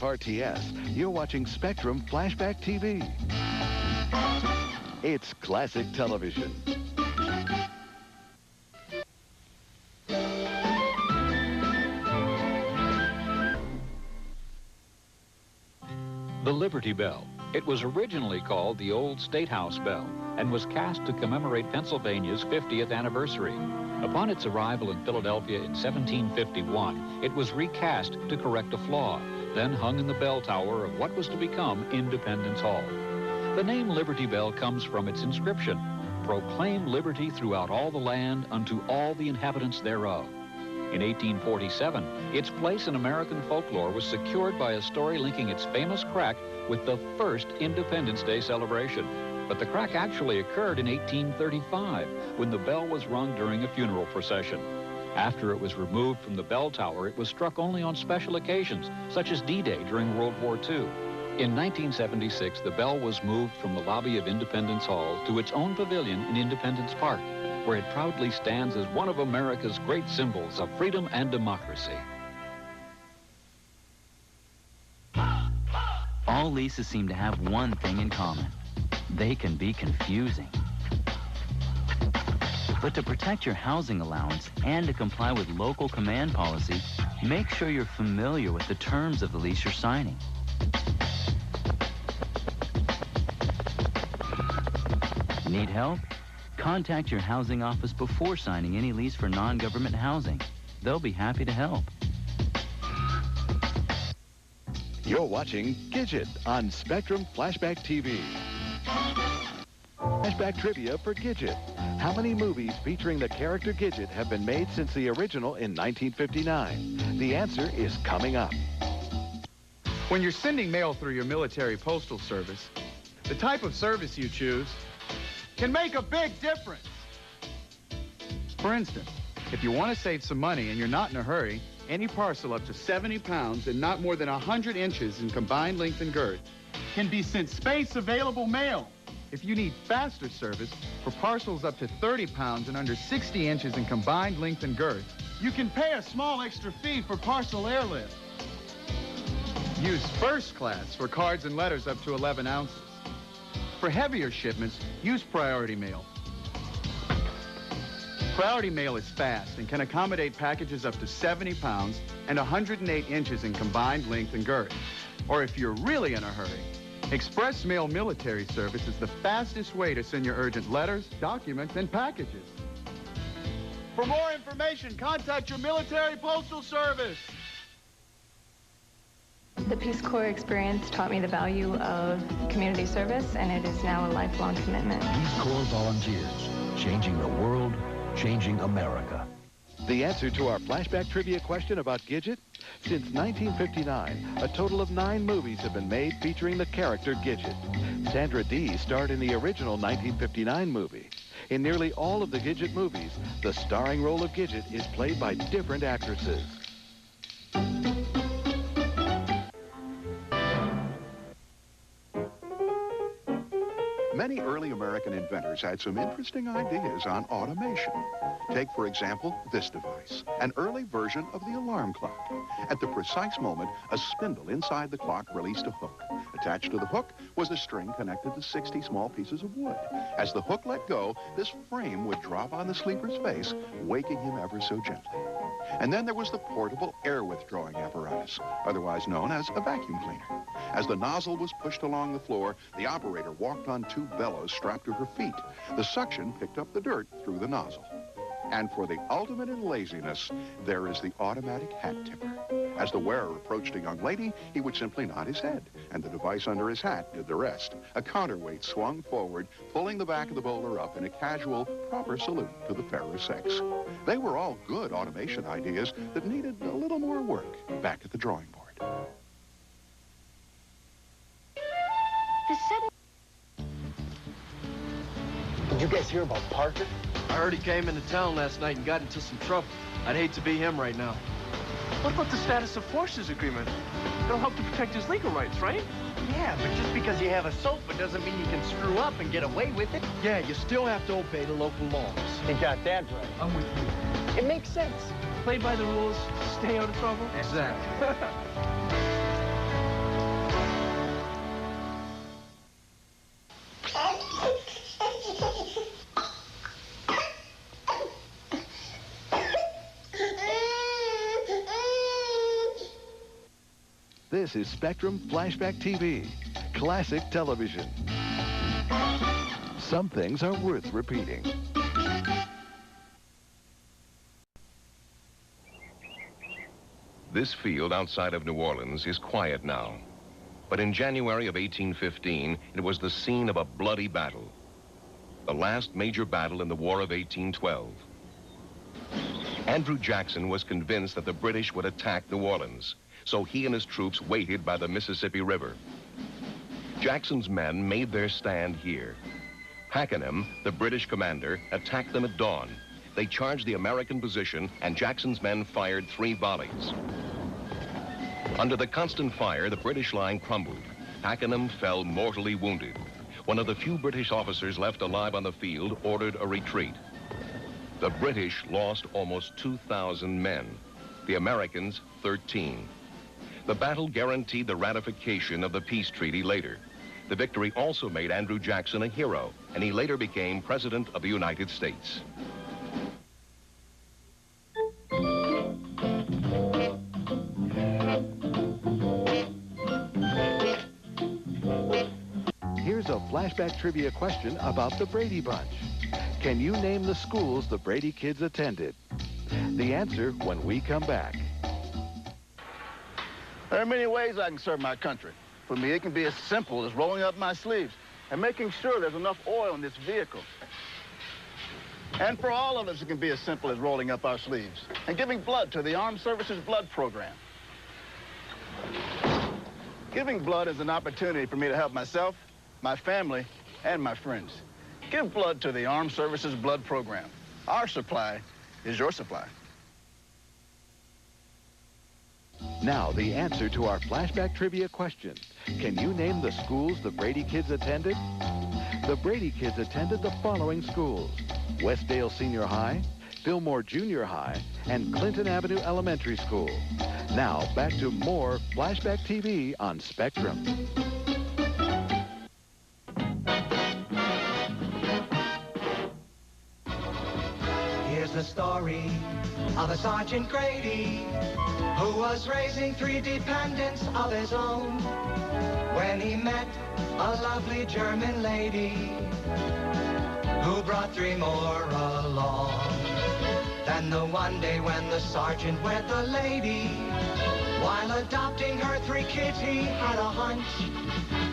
AFRTS, you're watching Spectrum Flashback TV. It's classic television. The Liberty Bell. It was originally called the Old State House Bell and was cast to commemorate Pennsylvania's 50th anniversary. Upon its arrival in Philadelphia in 1751, it was recast to correct a flaw, then hung in the bell tower of what was to become Independence Hall. The name Liberty Bell comes from its inscription, "Proclaim liberty throughout all the land unto all the inhabitants thereof." In 1847, its place in American folklore was secured by a story linking its famous crack with the first Independence Day celebration. But the crack actually occurred in 1835, when the bell was rung during a funeral procession. After it was removed from the bell tower, it was struck only on special occasions, such as D-Day during World War II. In 1976, the bell was moved from the lobby of Independence Hall to its own pavilion in Independence Park, where it proudly stands as one of America's great symbols of freedom and democracy. All leases seem to have one thing in common. They can be confusing. But to protect your housing allowance and to comply with local command policy, make sure you're familiar with the terms of the lease you're signing. Need help? Contact your housing office before signing any lease for non-government housing. They'll be happy to help. You're watching Gidget on Spectrum Flashback TV. Flashback trivia for Gidget. How many movies featuring the character Gidget have been made since the original in 1959? The answer is coming up. When you're sending mail through your military postal service, the type of service you choose can make a big difference. For instance, if you want to save some money and you're not in a hurry, any parcel up to 70 pounds and not more than 100 inches in combined length and girth can be sent space-available mail. If you need faster service for parcels up to 30 pounds and under 60 inches in combined length and girth, you can pay a small extra fee for parcel airlift. Use first class for cards and letters up to 11 ounces. For heavier shipments, use priority mail. Priority mail is fast and can accommodate packages up to 70 pounds and 108 inches in combined length and girth. Or if you're really in a hurry, Express Mail Military Service is the fastest way to send your urgent letters, documents, and packages. For more information, contact your military postal service. The Peace Corps experience taught me the value of community service, and it is now a lifelong commitment. Peace Corps volunteers, changing the world, changing America. The answer to our flashback trivia question about Gidget? Since 1959, a total of 9 movies have been made featuring the character Gidget. Sandra Dee starred in the original 1959 movie. In nearly all of the Gidget movies, the starring role of Gidget is played by different actresses. Many early American inventors had some interesting ideas on automation. Take, for example, this device, an early version of the alarm clock. At the precise moment, a spindle inside the clock released a hook. Attached to the hook was a string connected to 60 small pieces of wood. As the hook let go, this frame would drop on the sleeper's face, waking him ever so gently. And then there was the portable air withdrawing apparatus, otherwise known as a vacuum cleaner. As the nozzle was pushed along the floor, the operator walked on 2 bellows strapped to her feet. The suction picked up the dirt through the nozzle. And for the ultimate in laziness, there is the automatic hat tipper. As the wearer approached a young lady, he would simply nod his head, and the device under his hat did the rest. A counterweight swung forward, pulling the back of the bowler up in a casual, proper salute to the fairer sex. They were all good automation ideas that needed a little more work back at the drawing board. Did you guys hear about Parker? I heard he came into town last night and got into some trouble. I'd hate to be him right now. What about the status of forces agreement? It'll help to protect his legal rights, right? Yeah, but just because you have a sofa doesn't mean you can screw up and get away with it. Yeah, you still have to obey the local laws. You got that right. I'm with you. It makes sense. Play by the rules, stay out of trouble. Exactly. This is Spectrum Flashback TV, classic television. Some things are worth repeating. This field outside of New Orleans is quiet now. But in January of 1815, it was the scene of a bloody battle. The last major battle in the War of 1812. Andrew Jackson was convinced that the British would attack New Orleans, so he and his troops waited by the Mississippi River. Jackson's men made their stand here. Pakenham, the British commander, attacked them at dawn. They charged the American position, and Jackson's men fired 3 volleys. Under the constant fire, the British line crumbled. Pakenham fell mortally wounded. One of the few British officers left alive on the field ordered a retreat. The British lost almost 2,000 men. The Americans, 13. The battle guaranteed the ratification of the peace treaty later. The victory also made Andrew Jackson a hero, and he later became President of the United States. Here's a flashback trivia question about the Brady Bunch. Can you name the schools the Brady kids attended? The answer when we come back. There are many ways I can serve my country. For me, it can be as simple as rolling up my sleeves and making sure there's enough oil in this vehicle. And for all of us, it can be as simple as rolling up our sleeves and giving blood to the Armed Services Blood Program. Giving blood is an opportunity for me to help myself, my family, and my friends. Give blood to the Armed Services Blood Program. Our supply is your supply. Now, the answer to our flashback trivia question. Can you name the schools the Brady kids attended? The Brady kids attended the following schools: Westdale Senior High, Fillmore Junior High, and Clinton Avenue Elementary School. Now, back to more Flashback TV on Spectrum. Here's the story of a Sergeant Grady who was raising 3 dependents of his own when he met a lovely German lady who brought 3 more along. Then the one day when the sergeant wed the lady, while adopting her 3 kids he had a hunch.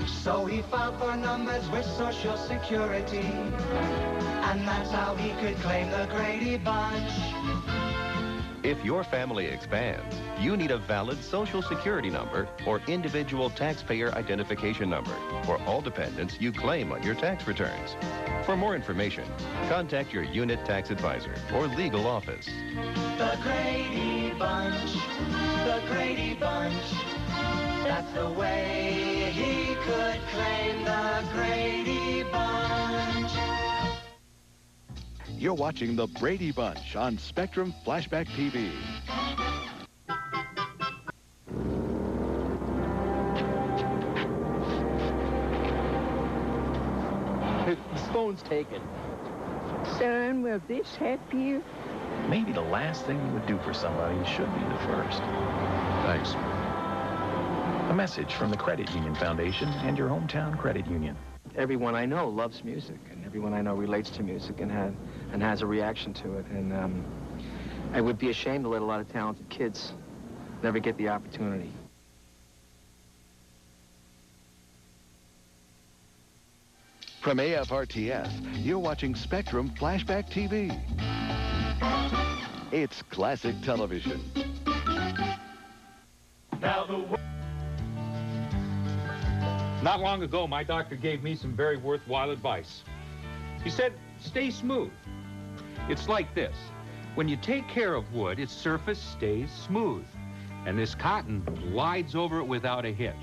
So he filed for numbers with Social Security, and that's how he could claim the Brady Bunch. If your family expands, you need a valid Social Security number or individual taxpayer identification number for all dependents you claim on your tax returns. For more information, contact your unit tax advisor or legal office. The Brady Bunch, the Brady Bunch. That's the way he could claim the Brady Bunch. You're watching the Brady Bunch on Spectrum Flashback TV. This phone's taken. Son, will this help you? Maybe the last thing you would do for somebody should be the first. Thanks. A message from the Credit Union Foundation and your hometown credit union. Everyone I know loves music, and everyone I know relates to music and has a reaction to it. And I would be ashamed to let a lot of talented kids never get the opportunity. From AFRTS, you're watching Spectrum Flashback TV. It's classic television. Not long ago, my doctor gave me some very worthwhile advice. He said, stay smooth. It's like this. When you take care of wood, its surface stays smooth, and this cotton glides over it without a hitch.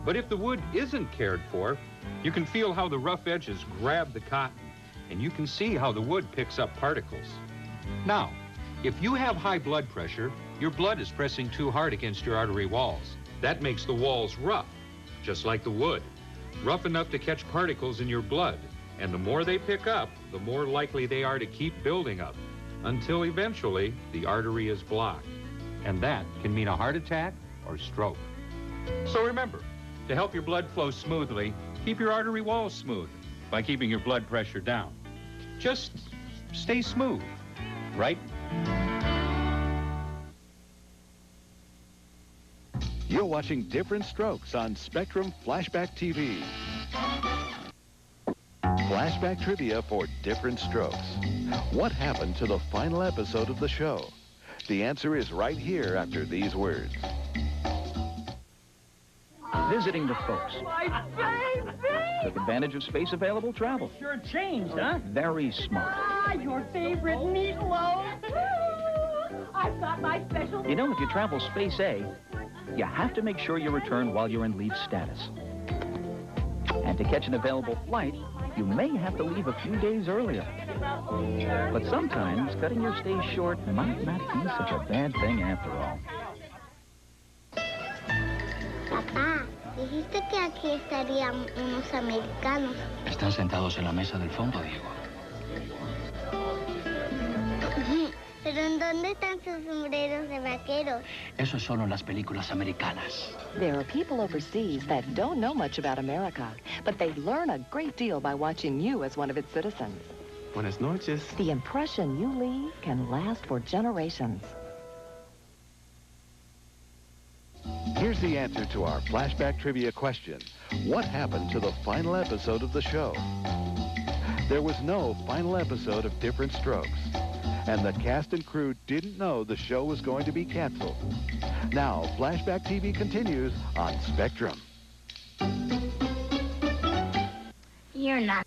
But if the wood isn't cared for, you can feel how the rough edges grab the cotton, and you can see how the wood picks up particles. Now, if you have high blood pressure, your blood is pressing too hard against your artery walls. That makes the walls rough, just like the wood. Rough enough to catch particles in your blood, and the more they pick up, the more likely they are to keep building up, until eventually the artery is blocked. And that can mean a heart attack or stroke. So remember, to help your blood flow smoothly, keep your artery walls smooth by keeping your blood pressure down. Just stay smooth, right? You're watching Diff'rent Strokes on Spectrum Flashback TV. Flashback trivia for Diff'rent Strokes. What happened to the final episode of the show? The answer is right here after these words. Visiting the folks. My baby! Took advantage of space available travel. Sure changed, huh? Very smart. Ah, your favorite meatloaf. I've got my special... You know, if you travel Space A, you have to make sure you return while you're in leave status. And to catch an available flight, you may have to leave a few days earlier. But sometimes cutting your stay short might not be such a bad thing after all. Papá, dijiste que aquí estarían unos americanos. Están sentados en la mesa del fondo, Diego. ¿Pero en dónde están sus sombreros de vaqueros? Eso es solo en las películas americanas. There are people overseas that don't know much about America, but they learn a great deal by watching you as one of its citizens. Buenas noches. The impression you leave can last for generations. Here's the answer to our flashback trivia question. What happened to the final episode of the show? There was no final episode of Diff'rent Strokes, and the cast and crew didn't know the show was going to be canceled. Now, Flashback TV continues on Spectrum. You're not.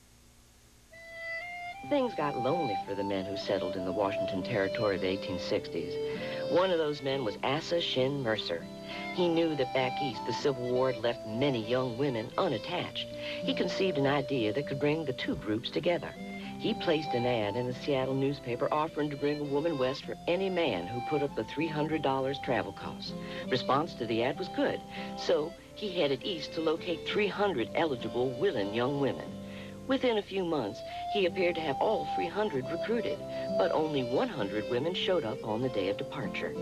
Things got lonely for the men who settled in the Washington Territory of the 1860s. One of those men was Asa Shin Mercer. He knew that back east, the Civil War had left many young women unattached. He conceived an idea that could bring the two groups together. He placed an ad in the Seattle newspaper offering to bring a woman west for any man who put up the $300 travel costs. Response to the ad was good, so he headed east to locate 300 eligible, willing young women. Within a few months, he appeared to have all 300 recruited, but only 100 women showed up on the day of departure.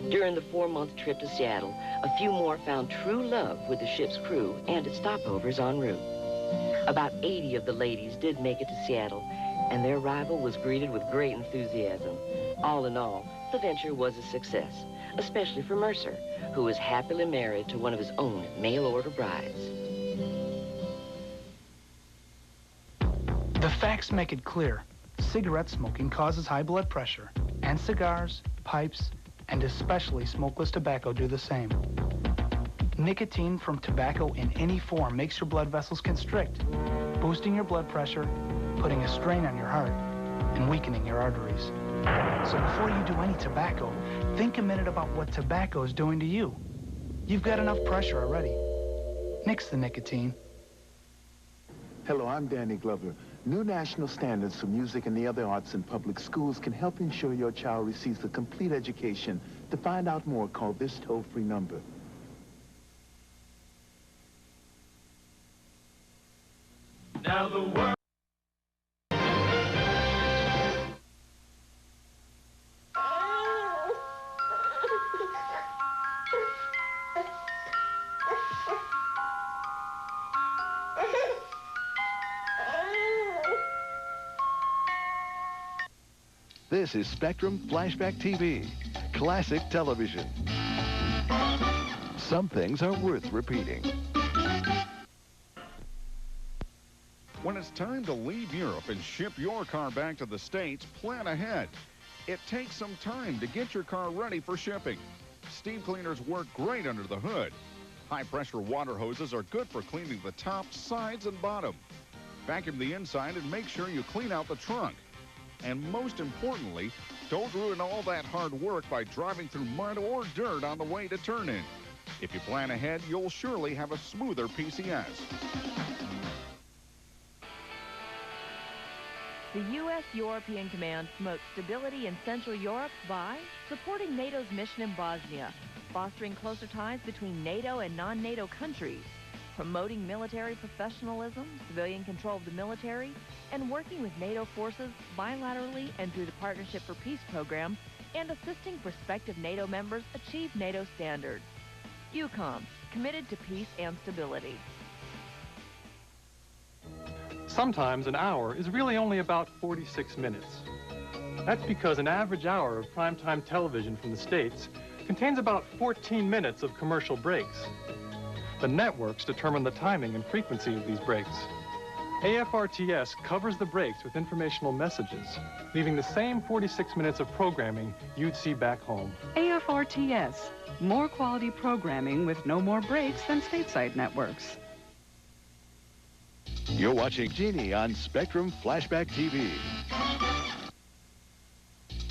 During the 4-month trip to Seattle, a few more found true love with the ship's crew and at stopovers en route. About 80 of the ladies did make it to Seattle, and their arrival was greeted with great enthusiasm. All in all, the venture was a success, especially for Mercer, who was happily married to one of his own mail-order brides. The facts make it clear. Cigarette smoking causes high blood pressure, and cigars, pipes, and especially smokeless tobacco do the same. Nicotine from tobacco in any form makes your blood vessels constrict, boosting your blood pressure, putting a strain on your heart, and weakening your arteries. So before you do any tobacco, think a minute about what tobacco is doing to you. You've got enough pressure already. Nix the nicotine. Hello, I'm Danny Glover. New national standards for music and the other arts in public schools can help ensure your child receives a complete education. To find out more, call this toll-free number. Now the world. This is Spectrum Flashback TV, classic television. Some things are worth repeating. When it's time to leave Europe and ship your car back to the States, plan ahead. It takes some time to get your car ready for shipping. Steam cleaners work great under the hood. High-pressure water hoses are good for cleaning the top, sides, and bottom. Vacuum the inside and make sure you clean out the trunk. And most importantly, don't ruin all that hard work by driving through mud or dirt on the way to turn-in. If you plan ahead, you'll surely have a smoother PCS. The U.S. European Command promotes stability in Central Europe by supporting NATO's mission in Bosnia, fostering closer ties between NATO and non-NATO countries, promoting military professionalism, civilian control of the military, and working with NATO forces bilaterally and through the Partnership for Peace program, and assisting prospective NATO members achieve NATO standards. UCOM, committed to peace and stability. Sometimes an hour is really only about 46 minutes. That's because an average hour of primetime television from the States contains about 14 minutes of commercial breaks. The networks determine the timing and frequency of these breaks. AFRTS covers the breaks with informational messages, leaving the same 46 minutes of programming you'd see back home. AFRTS, more quality programming with no more breaks than stateside networks. You're watching Genie on Spectrum Flashback TV.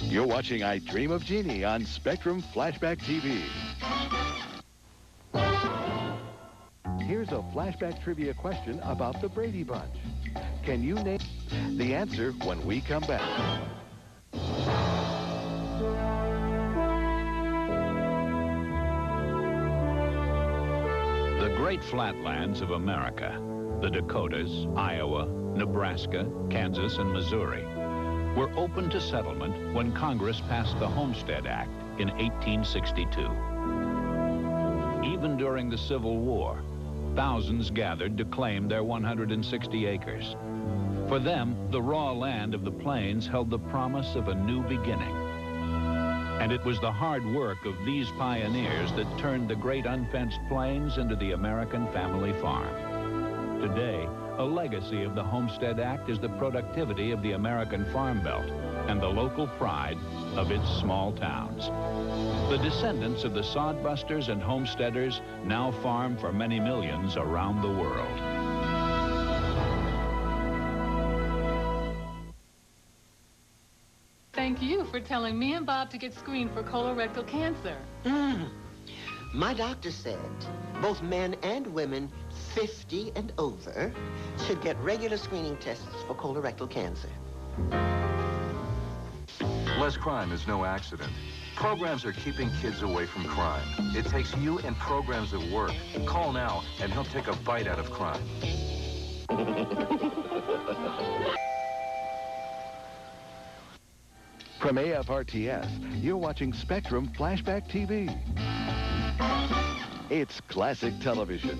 You're watching I Dream of Genie on Spectrum Flashback TV. Here's a flashback trivia question about the Brady Bunch. Can you name the answer when we come back? The great flatlands of America, the Dakotas, Iowa, Nebraska, Kansas, and Missouri, were open to settlement when Congress passed the Homestead Act in 1862. Even during the Civil War, thousands gathered to claim their 160 acres. For them, the raw land of the plains held the promise of a new beginning. And it was the hard work of these pioneers that turned the great unfenced plains into the American family farm. Today, a legacy of the Homestead Act is the productivity of the American Farm Belt and the local pride of its small towns. The descendants of the sodbusters and homesteaders now farm for many millions around the world. Thank you for telling me and Bob to get screened for colorectal cancer. My doctor said both men and women 50 and over should get regular screening tests for colorectal cancer. Less crime is no accident. Programs are keeping kids away from crime. It takes you and programs that work. Call now and help take a bite out of crime. From AFRTS, you're watching Spectrum Flashback TV. It's classic television.